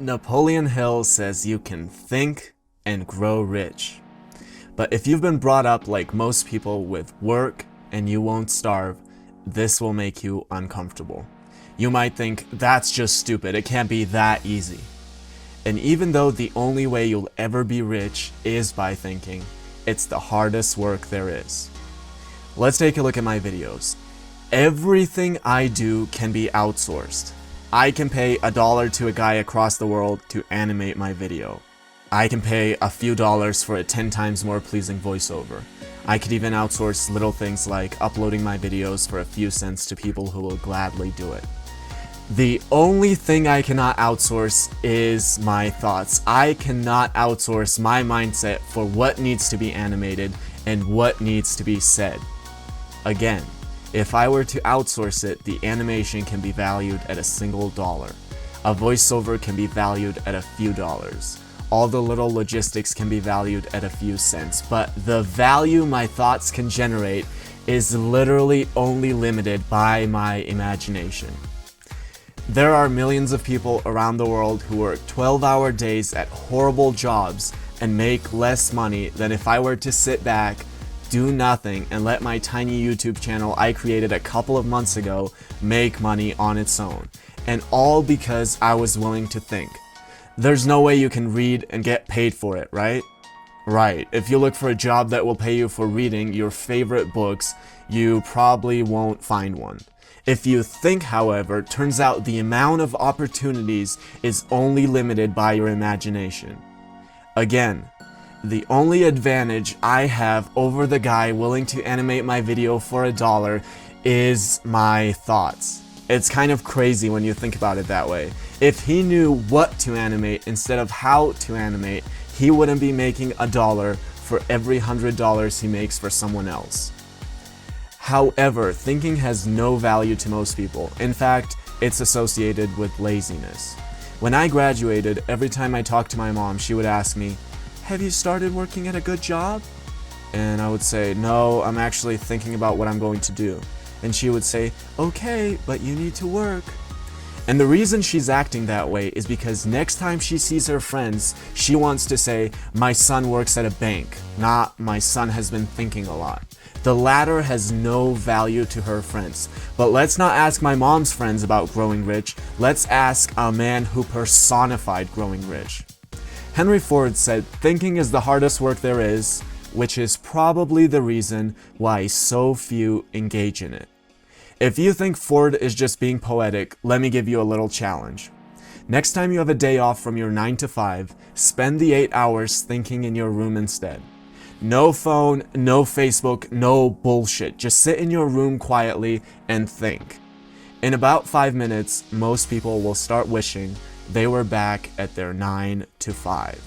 Napoleon Hill says you can think and grow rich. But if you've been brought up like most people with work and you won't starve, this will make you uncomfortable. You might think, that's just stupid, it can't be that easy. And even though the only way you'll ever be rich is by thinking, it's the hardest work there is. Let's take a look at my videos. Everything I do can be outsourced. I can pay $1 to a guy across the world to animate my video. I can pay a few dollars for a 10 times more pleasing voiceover. I could even outsource little things like uploading my videos for a few cents to people who will gladly do it. The only thing I cannot outsource is my thoughts. I cannot outsource my mindset for what needs to be animated and what needs to be said. Again, if I were to outsource it, the animation can be valued at a single dollar. A voiceover can be valued at a few dollars. All the little logistics can be valued at a few cents, but the value my thoughts can generate is literally only limited by my imagination. There are millions of people around the world who work 12-hour days at horrible jobs and make less money than if I were to sit back, do nothing, and let my tiny YouTube channel I created a couple of months ago make money on its own. And all because I was willing to think. There's no way you can read and get paid for it, right? Right. If you look for a job that will pay you for reading your favorite books, you probably won't find one. If you think, however, turns out the amount of opportunities is only limited by your imagination. Again, the only advantage I have over the guy willing to animate my video for $1 is my thoughts. It's kind of crazy when you think about it that way. If he knew what to animate instead of how to animate, he wouldn't be making $1 for every $100 he makes for someone else. However, thinking has no value to most people. In fact, it's associated with laziness. When I graduated, every time I talked to my mom, she would ask me, "Have you started working at a good job?" And I would say, "No, I'm actually thinking about what I'm going to do." And she would say, "Okay, but you need to work." And the reason she's acting that way is because next time she sees her friends, she wants to say, "My son works at a bank," not "My son has been thinking a lot." The latter has no value to her friends. But let's not ask my mom's friends about growing rich. Let's ask a man who personified growing rich. Henry Ford said, "Thinking is the hardest work there is," which is probably the reason why so few engage in it. If you think Ford is just being poetic, let me give you a little challenge. Next time you have a day off from your 9 to 5, spend the 8 hours thinking in your room instead. No phone, no Facebook, no bullshit. Just sit in your room quietly and think. In about 5 minutes, most people will start wishing they were back at their 9 to 5.